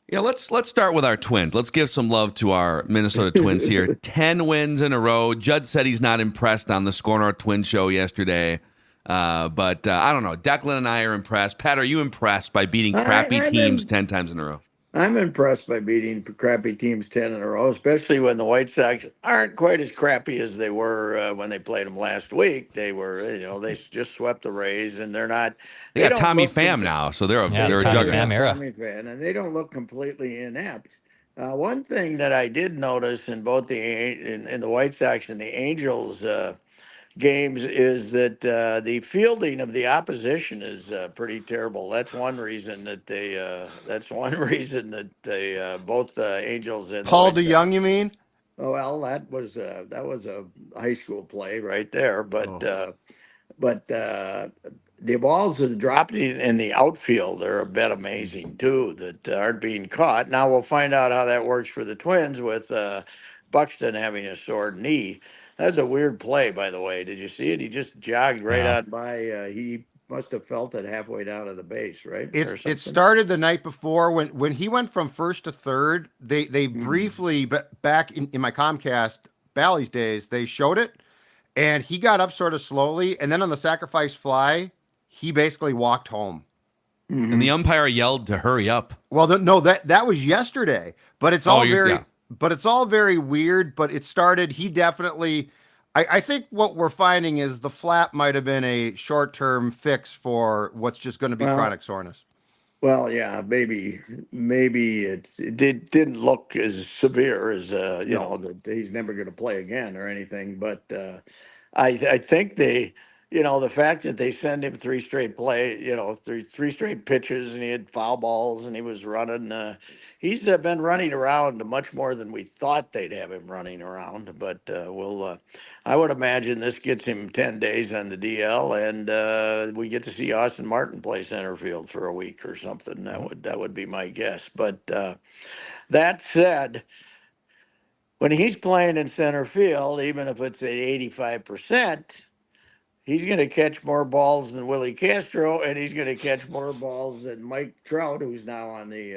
Yeah, let's start with our Twins. Let's give some love to our Minnesota Twins here. 10 wins in a row. Judd said he's not impressed on the Score North Twin show yesterday. But I don't know. Declan and I are impressed. Pat, are you impressed by beating I, crappy I'm teams in, 10 times in a row? I'm impressed by beating crappy teams 10 in a row, especially when the White Sox aren't quite as crappy as they were when they played them last week. They were, they just swept the Rays, and They they got don't Tommy look Pham now, so they're a, Yeah, they're the a Tommy juggernaut. Pham era. Tommy fan, and they don't look completely inept. One thing that I did notice in both in the White Sox and the Angels games is that the fielding of the opposition is pretty terrible. That's one reason that they. That's one reason that they both the Angels and the Paul White Sox. DeYoung, you mean? Oh, well, that was a high school play right there, Oh. but the balls that are dropping in the outfield are a bit amazing too that aren't being caught. Now we'll find out how that works for the Twins with Buxton having a sore knee. That's a weird play, by the way. Did you see it? He just jogged right Yeah. on by. He must have felt it halfway down to the base, right, or It something. started the night before when he went from first to third. They briefly, but back in my Comcast Bally's days, they showed it, and he got up sort of slowly, and then on the sacrifice fly, he basically walked home. And Mm-hmm. the umpire yelled to hurry up. Well, no, that was yesterday, but it's all yeah. but it's all very weird. But it started. He definitely. I think what we're finding is the flap might have been a short-term fix for what's just going to be Well, chronic soreness. Well, yeah, maybe it didn't look as severe as No. that he's never going to play again or anything. But I think the fact that they send him three straight three straight pitches, and he had foul balls, and he was running. He's been running around much more than we thought they'd have him running around. But I would imagine this gets him 10 days on the DL, and we get to see Austin Martin play center field for a week or something. That would be my guess. But that said, when he's playing in center field, even if it's at 85%, he's going to catch more balls than Willie Castro, and he's going to catch more balls than Mike Trout, who's now on the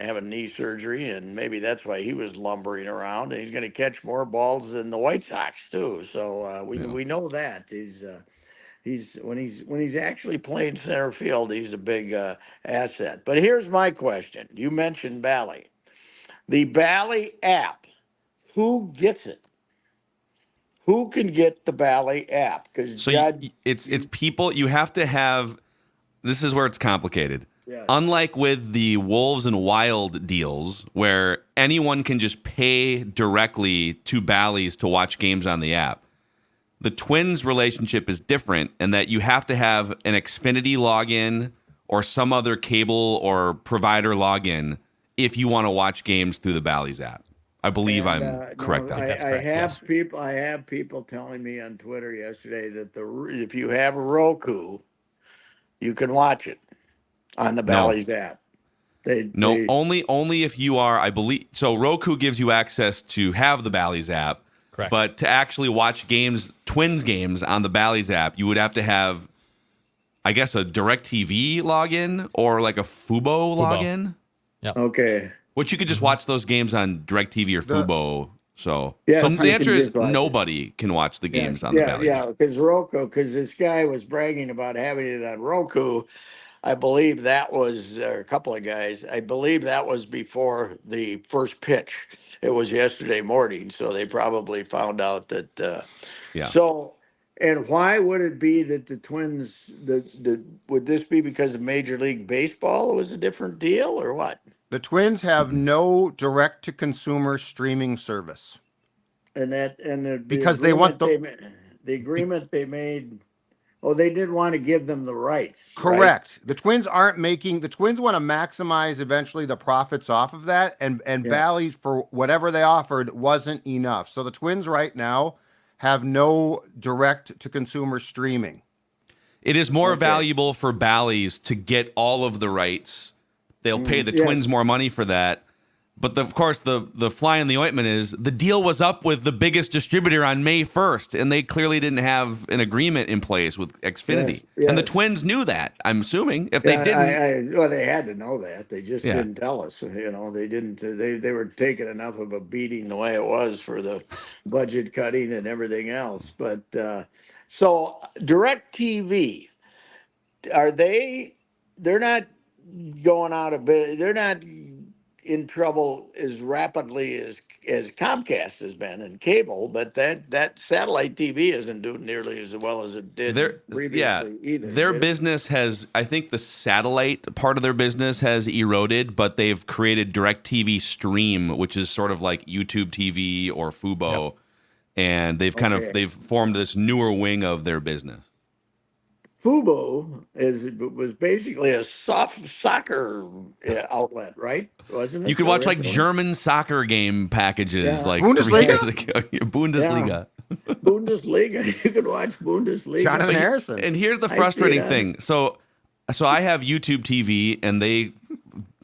having knee surgery, and maybe that's why he was lumbering around. And he's going to catch more balls than the White Sox too. So we know that he's when he's actually playing center field, he's a big asset. But here's my question: you mentioned Bally, the Bally app. Who gets it? Who can get the Bally app? Because So Judd, it's people. You have to have. This is where it's complicated. yes. Unlike with the Wolves and Wild deals, where anyone can just pay directly to Bally's to watch games on the app, the Twins relationship is different in that you have to have an Xfinity login or some other cable or provider login if you want to watch games through the Bally's app. I believe And, I'm correct no, on that. that's I correct, yes. have people telling me on Twitter yesterday that if you have Roku, you can watch it on the No, Bally's app. They no, they only if you are, I believe. So Roku gives you access to have the Bally's app, Correct. but to actually watch Twins games on the Bally's app, you would have to have, I guess, a DirecTV login or like a fubo login. Yep. okay. Which you could just watch those games on DirecTV or The- Fubo. So Yes, the you answer can is just watch it. nobody can watch the games Yes, on the yeah, Bally's yeah. app. Because this guy was bragging about having it on Roku. I believe that was a couple of guys. I believe that was before the first pitch. It was yesterday morning, so they probably found out that. Yeah. So, and why would it be that the Twins? Would this be because of Major League Baseball? It was a different deal, or what? The Twins have no direct to consumer streaming service And the because they want the agreement they made. Oh, they didn't want to give them the rights, right? correct. The Twins aren't making the Twins want to maximize eventually the profits off of that, and Yeah. Bally's for whatever they offered wasn't enough. So the Twins right now have no direct to consumer streaming. It is more Okay. valuable for Bally's to get all of the rights. They'll pay the Twins Yes. more money for that. But of course, the fly in the ointment is the deal was up with the biggest distributor on May 1st, and they clearly didn't have an agreement in place with Xfinity. Yes, And the yes. Twins knew that, I'm assuming. If they Yeah, didn't, well, they had to know that. They just yeah. didn't tell us. They didn't. They were taking enough of a beating the way it was for the budget cutting and everything else. But so Direct TV, are they? They're not going out of bit. They're not in trouble as rapidly as Comcast has been in cable, but that satellite TV isn't doing nearly as well as it did Their yeah, previously either, their did it? business has, I think the satellite part of their business has eroded, but they've created DirecTV Stream, which is sort of like YouTube TV or Fubo, and Okay. they've formed this newer wing of their business. Fubo was basically a soft soccer outlet, right? Wasn't You it could watch like originally? German soccer game packages Yeah, like 3 years Bundesliga? ago. yeah. Bundesliga. Bundesliga. You could watch Bundesliga. Jonathan Harrison. And here's the I see it frustrating on. thing. So I have YouTube TV, and they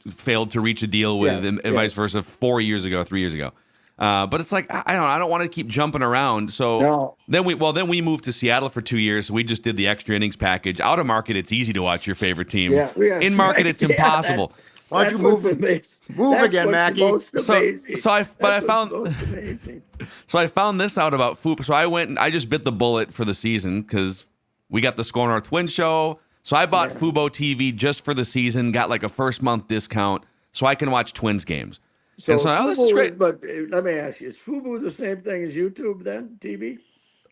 failed to reach a deal with, Yes, and vice yes. versa, 4 years ago, 3 years ago. But it's like I don't want to keep jumping around. So No. then we moved to Seattle for 2 years. So we just did the extra innings package. Out of market, it's easy to watch your favorite team. Yeah. In market, it's Yeah, impossible. Why don't you what's move amazing. move That's again, what's Mackey? most amazing. So I That's found what's most amazing. so I found this out about Foop. So I went and I just bit the bullet for the season because we got the Score North Twin show. So I bought Yeah. Fubo TV just for the season, got like a first month discount so I can watch Twins games. So And so, oh, this is great. But let me ask you: is Fubo the same thing as YouTube then? TV?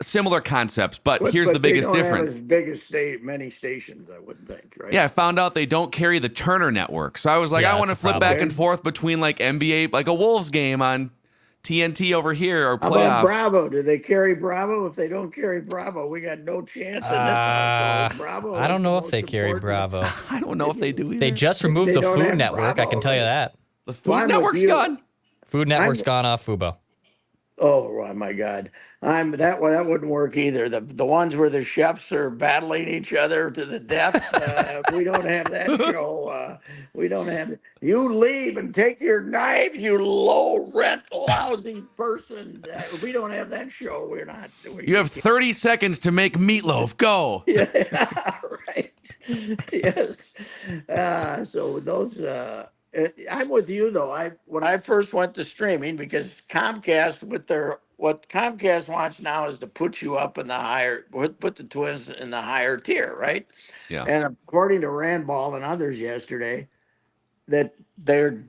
Similar concepts, but here's But the they biggest don't difference. have as big as many stations, I wouldn't think, right? Yeah, I found out they don't carry the Turner network. So I was like, Yeah, I want to that's a flip back problem. and forth between like NBA, like a Wolves game on TNT over here or How about playoffs. Bravo? Do they carry Bravo? If they don't carry Bravo, we got no chance in this household. Bravo. I don't is know the if they most carry important. Bravo. I don't know if they do either. They just removed They the don't Food have Network. I can Bravo, tell you right? that. The Well, Food I'm with Network's you. gone. Food Network's gone off Fubo. Oh my God! That wouldn't work either. The ones where the chefs are battling each other to the death. We don't have that show. We don't have it. You leave and take your knives, you low rent lousy person. We don't have that show. We're not. You have 30 seconds to make meatloaf. Go. Yeah, right. Yes. So those. I'm with you though. When I first went to streaming, because Comcast what Comcast wants now is to put you up in the put the Twins in the higher tier, right? Yeah. And according to Randball and others yesterday, that their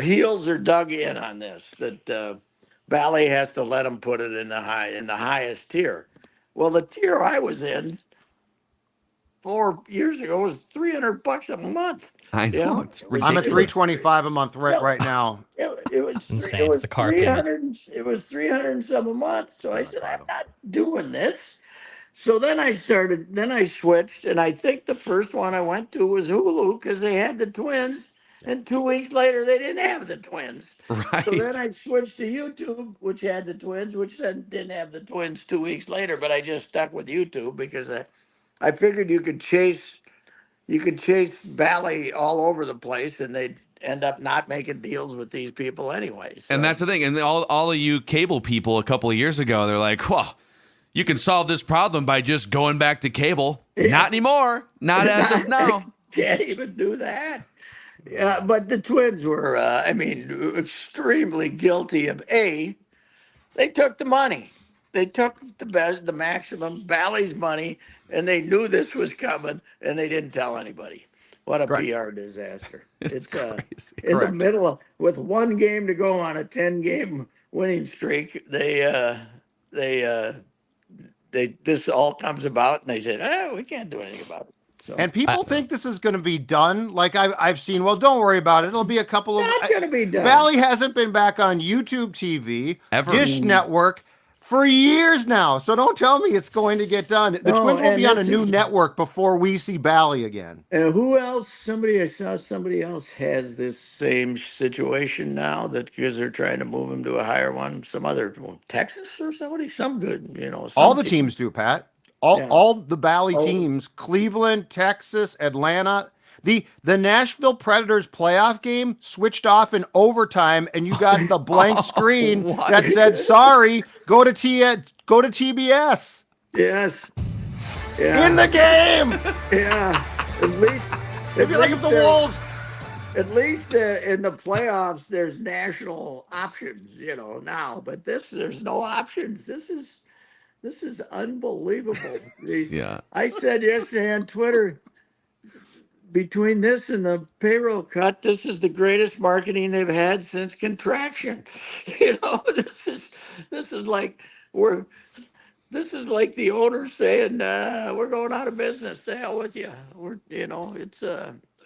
heels are dug in on this. That Valley has to let them put it in the highest tier. Well, the tier I was in 4 years ago was $300 a month. I You know. know? It's I'm at ridiculous. $325 a month right now. It was Insane. It It's was a car payment. 300. It was 300 and some a month. So I said, I'm Colorado. not doing this. So then I started. Then I switched, and I think the first one I went to was Hulu because they had the Twins, and 2 weeks later they didn't have the Twins. Right. So then I switched to YouTube, which had the Twins, which then didn't have the Twins 2 weeks later. But I just stuck with YouTube because I figured you could chase Valley all over the place, and they'd end up not making deals with these people anyway. So. And that's the thing. And all of you cable people a couple of years ago, they're like, well, you can solve this problem by just going back to cable. Yeah. Not anymore. Not as of now. Can't even do that. Yeah, but the Twins were, extremely guilty of they took the money. They took the maximum Valley's money, and they knew this was coming, and they didn't tell anybody. What a Correct. PR disaster! It's crazy. In the Correct. middle with one game to go on a 10-game winning streak. This all comes about, and they said, "Oh, we can't do anything about it." So And people think this is going to be done. Like I've seen, well, don't worry about it. It'll be a couple of. not going to be done. Valley hasn't been back on YouTube TV, Ever. Dish Network for years now. So don't tell me it's going to get done. The No, Twins will and be on a this new is- network before we see Valley again. And who else? I saw somebody else has this same situation now that because they're trying to move him to a higher one. Some other Texas or somebody, some good, some All the team. teams do, Pat. All Yeah. all the Valley Oh. teams, Cleveland, Texas, Atlanta, The Nashville Predators playoff game switched off in overtime, and you got the blank screen that said, "Sorry, go to TBS." Yes. Yeah. In the game. Yeah. At least. It'd be like if the Wolves. At least in the playoffs, there's national options, now. But there's no options. This is unbelievable. Yeah. I said yesterday on Twitter, between this and the payroll cut, this is the greatest marketing they've had since contraction. This is like the owner saying, we're going out of business. The hell with you. It's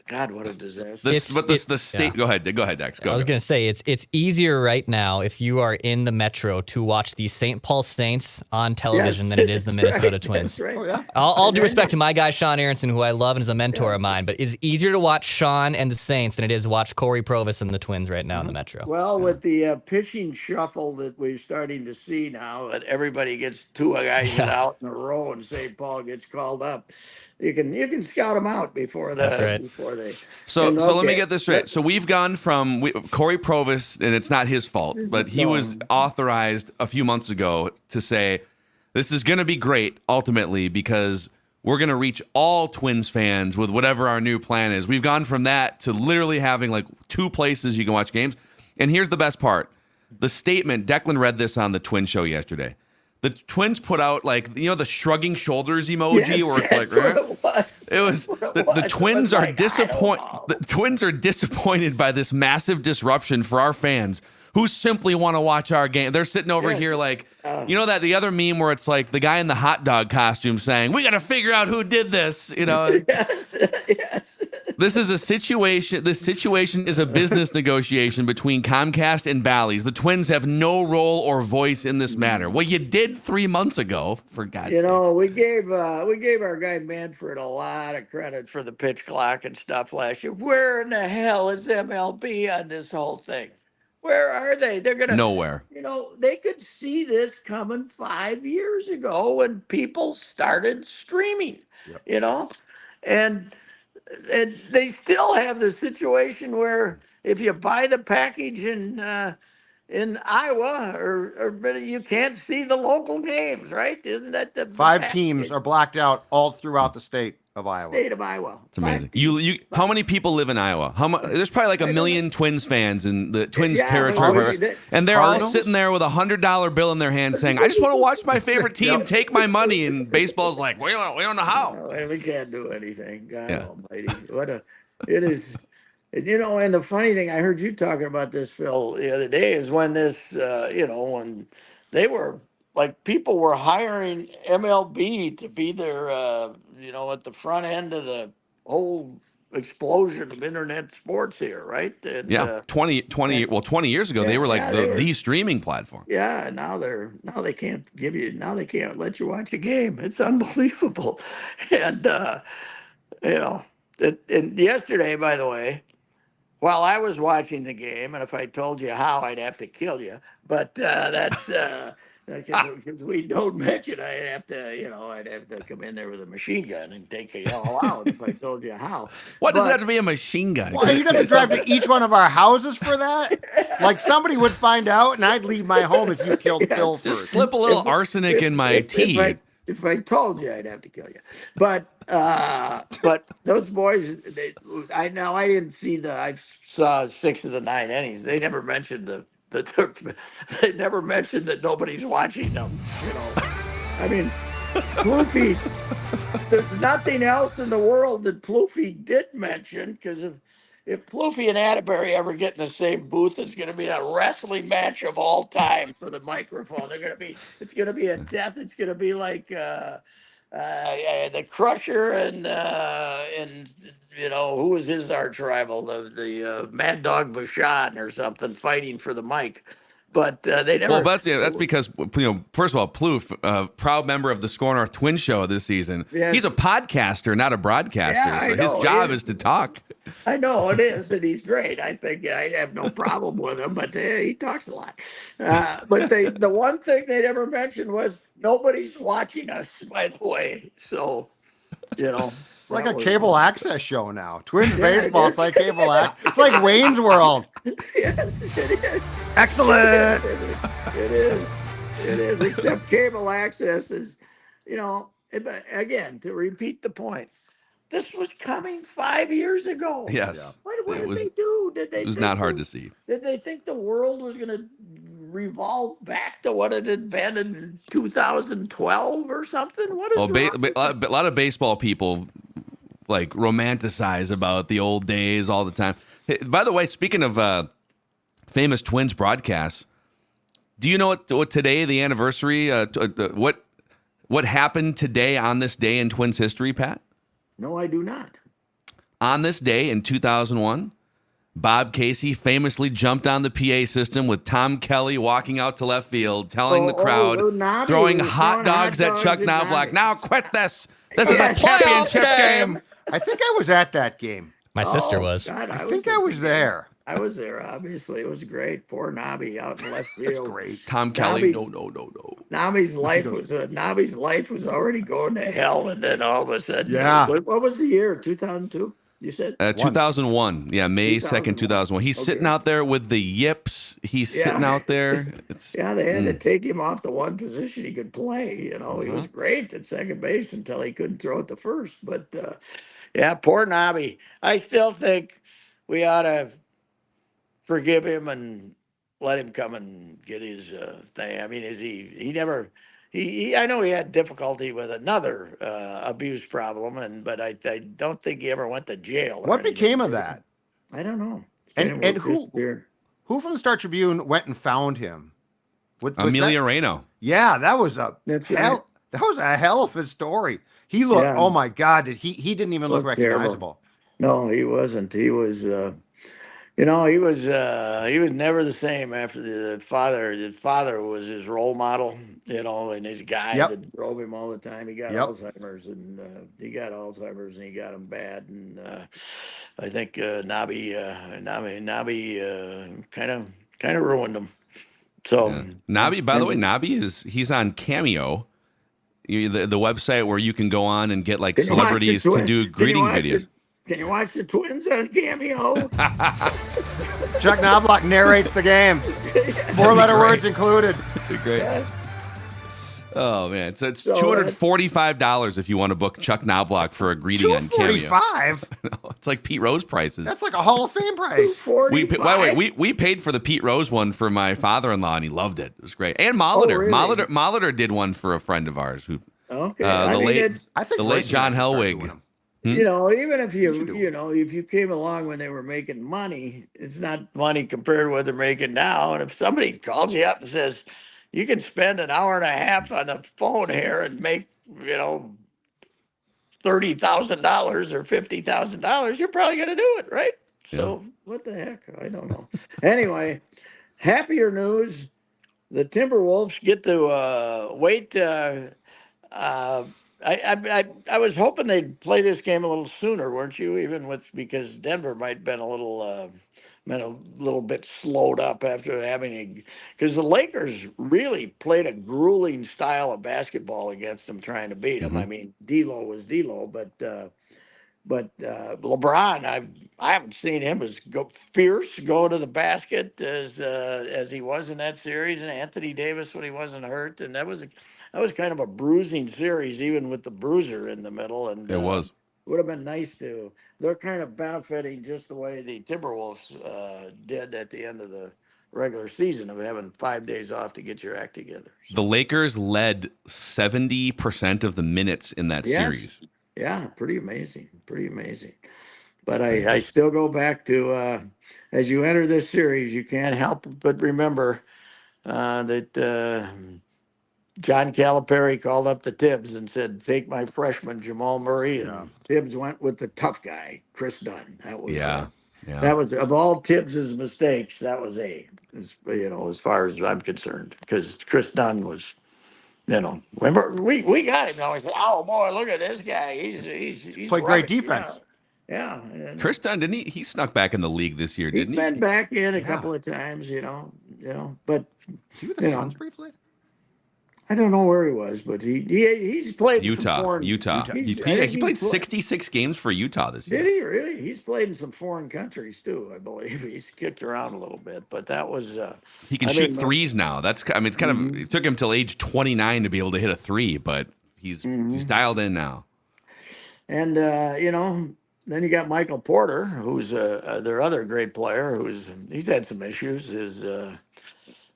God, what a disaster. The state. Go ahead, Dex. I was going to say it's easier right now if you are in the Metro to watch the St. Paul Saints on television than it is the Minnesota Twins. That's right. Oh, yeah. All due respect to my guy Sean Aronson, who I love and is a mentor of mine, but it's easier to watch Sean and the Saints than it is to watch Corey Provis and the Twins right now in the Metro. Well, with the pitching shuffle that we're starting to see now, that everybody gets two guys out in a row and St. Paul gets called up. You can scout them out before they. So let me get this straight. So we've gone from Corey Provis, and it's not his fault, but he was authorized a few months ago to say this is going to be great ultimately because we're going to reach all Twins fans with whatever our new plan is. We've gone from that to literally having like 2 places you can watch games. And here's the best part: the statement. Declan read this on the Twin show yesterday. The Twins put out the shrugging shoulders emoji where it's like, it was the Twins are disappointed. The Twins are disappointed by this massive disruption for our fans who simply want to watch our game. They're sitting over here like, that the other meme where it's like the guy in the hot dog costume saying, "We got to figure out who did this." Yes. This is a situation. This situation is a business negotiation between Comcast and Bally's. The Twins have no role or voice in this matter. Well, you did 3 months ago, for God's sake. We gave our guy Manfred a lot of credit for the pitch clock and stuff last year. Where in the hell is MLB on this whole thing? Where are they? They're gonna nowhere. They could see this coming 5 years ago when people started streaming. And they still have the situation where if you buy the package in Iowa or you can't see the local games, right? Isn't that the 5 teams are blacked out all throughout the state of Iowa. It's amazing. You how many people live in Iowa? There's probably like 1 million Twins fans in the Twins territory, and they're all sitting there with $100 bill in their hand saying, "I just want to watch my favorite team take my money." And baseball's like, we don't know how. We can't do anything. God Almighty, it is. And the funny thing, I heard you talking about this, Phil, the other day, is when this, when they were like people were hiring MLB to be their, at the front end of the whole explosion of internet sports here, right? And, 20 years ago, they were like the streaming platform. Yeah, now they can't let you watch a game. It's unbelievable. And and yesterday, by the way, while I was watching the game, and if I told you how, I'd have to kill you. But that's because we don't mention. I'd have to come in there with a machine gun and take you all out if I told you how. What does it have to be a machine gun? Well, you'd have to drive to each one of our houses for that. Like somebody would find out, and I'd leave my home if you killed Phil first. Just slip a little arsenic in my tea. If I told you, I'd have to kill you. But those boys, I didn't see I saw 6 of the 9 innings. They never mentioned they never mentioned that nobody's watching them. I mean, Plouffe, there's nothing else in the world that Plouffe did mention, because if Plouffe and Atterbury ever get in the same booth, it's going to be a wrestling match of all time for the microphone. It's going to be a death. It's going to be like the Crusher and who was his arch rival, the Mad Dog Vachon or something, fighting for the mic. But they never. Well, that's because first of all, Plouffe, proud member of the Score North Twin Show this season. Yes. He's a podcaster, not a broadcaster. So his job is to talk. I know it is, and he's great. I think I have no problem with him, but he talks a lot. But the one thing they never mentioned was nobody's watching us, by the way. So, It's like a cable access show now. Twins baseball. It's like cable access. It's like Wayne's World. Yes, it is. Excellent. It is. It is. Except cable access is, but again, to repeat the point, this was coming 5 years ago. Yes. What did they do? It was not hard to see. Did they think the world was going to revolve back to what it had been in 2012 or something? What is wrong? A lot of baseball people like romanticize about the old days all the time. Hey, by the way, speaking of famous Twins broadcasts, do you know what today, the anniversary, what happened today on this day in Twins history, Pat? No, I do not. On this day in 2001, Bob Casey famously jumped on the PA system with Tom Kelly walking out to left field, telling the crowd, throwing hot dogs at Chuck Knobloch. Now quit this. This is a championship game. I think I was at that game. My sister was. God, I think I was there. I was there, obviously. It was great. Poor Nobby out in left field. That's great. Tom Kelly, Nobby's- no. Nobby's life was already going to hell, and then all of a sudden, Yeah. What was the year? 2002? You said 2001. Yeah, May 2nd, 2001. He's sitting out there with the yips. He's sitting out there. they had to take him off the one position he could play. He was great at second base until he couldn't throw it to first. But poor Nobby. I still think we ought to forgive him and let him come and get his thing. I mean, I know he had difficulty with another abuse problem, but I don't think he ever went to jail. What became of that? I don't know. And who from the Star Tribune went and found him? Amelia Reyno. Yeah, that was a That's hell. That was a hell of a story. He looked. Yeah. Oh my God! He didn't even look recognizable. Terrible. No, he wasn't. He was. He was never the same after the father. The father was his role model, and his guy that drove him all the time. He got Alzheimer's, and he got him bad. And I think Nobby kind of ruined him. So Nobby, by the way, he's on Cameo, the website where you can go on and get like celebrities to do greeting videos. Can you watch the Twins on Cameo? Chuck Knobloch narrates the game. 4-letter words included. Great. Yes. Oh man, so it's $245 if you want to book Chuck Knobloch for a greeting on Cameo. $245? It's like Pete Rose prices. That's like a Hall of Fame price. We paid for the Pete Rose one for my father-in-law, and he loved it. It was great. And Molitor, really? Molitor did one for a friend of ours who, the late John Helwig. Even if if you came along when they were making money, it's not money compared to what they're making now. And if somebody calls you up and says, you can spend an hour and a half on the phone here and make, $30,000 or $50,000, you're probably going to do it, right? Yeah. So what the heck? I don't know. Anyway, happier news. The Timberwolves get to wait. I was hoping they'd play this game a little sooner, weren't you? Because Denver might have been a little bit slowed up after because the Lakers really played a grueling style of basketball against them, trying to beat them. I mean, D'Lo was D'Lo, but LeBron, I haven't seen him fierce going to the basket as he was in that series, and Anthony Davis when he wasn't hurt, and that was kind of a bruising series, even with the bruiser in the middle. And it would have been nice to. They're kind of benefiting just the way the Timberwolves did at the end of the regular season of having 5 days off to get your act together. So. The Lakers led 70% of the minutes in that series. Yeah, pretty amazing. But I still go back to as you enter this series, you can't help but remember that John Calipari called up the Tibbs and said, take my freshman Jamal Murray. And Tibbs went with the tough guy, Chris Dunn. That was that was, of all Tibbs's mistakes, that was as far as I'm concerned, because Chris Dunn was, remember we got him. I said, oh boy, look at this guy. He's played great defense. Yeah. Chris Dunn, didn't he? He snuck back in the league this year, didn't he? He's been back in a couple of times, but he was the Suns briefly. I don't know where he was, but he's played in some Utah. foreign. Utah. I He think played he's 66 games for Utah this year. Did he really? He's played in some foreign countries too, I believe. He's kicked around a little bit, but that was. He can I shoot mean, threes now. It's kind of it took him till age 29 to be able to hit a three, but he's dialed in now. And then you got Michael Porter, who's their other great player. He's had some issues.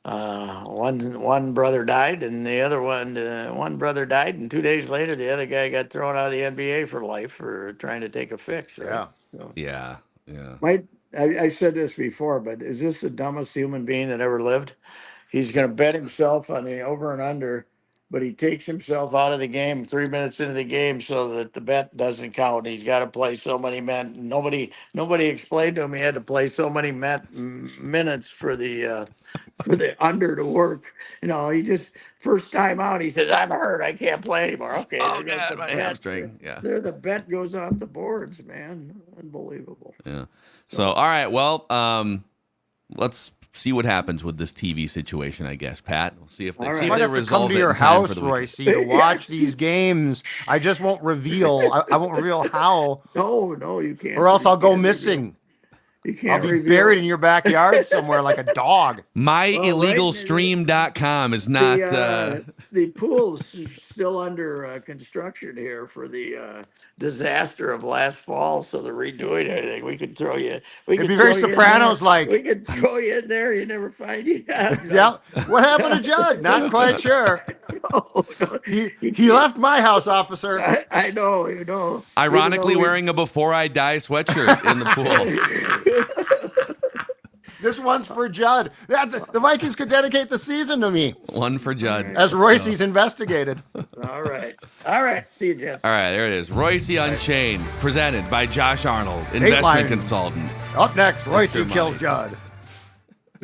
One brother died, and the other one brother died, and 2 days later, the other guy got thrown out of the NBA for life for trying to take a fix. Right? Yeah. So, Yeah. I said this before, but is this the dumbest human being that ever lived? He's going to bet himself on the over and under, but he takes himself out of the game 3 minutes into the game so that the bet doesn't count. He's got to play so many men. Nobody explained to him he had to play so many minutes for the under to work. He just first time out he says, "I'm hurt. I can't play anymore." Okay, Oh there goes God, the my bet. hamstring. Yeah. There the bet goes off the boards, man. Unbelievable. Yeah. So all right, well, let's see what happens with this TV situation, I guess, Pat. We'll see if they All see right. if I they might have to come resolve to it your in time house, for the weekend. Reusse, to watch these games. I just won't reveal. I won't reveal how, No, you can't. or else I'll go reveal. missing. You I'll can't be reveal. buried in your backyard somewhere like a dog. MyIllegalStream.com is not. The pool's still under construction here for the disaster of last fall, so they're redoing everything. We could throw you. It'd be very Sopranos-like. We could throw you in there. You never find you. Yeah. What happened to Judd? Not quite sure. No, He left my house, officer. I know. Ironically, wearing a Before I Die sweatshirt in the pool. This one's for Judd. The Vikings could dedicate the season to me. One for Judd. As Royce's investigated. All right. See you, gents. All right, there it is. Reusse Unchained, presented by Josh Arnold, investment consultant. Up next, Reusse Mr. kills Money. Judd.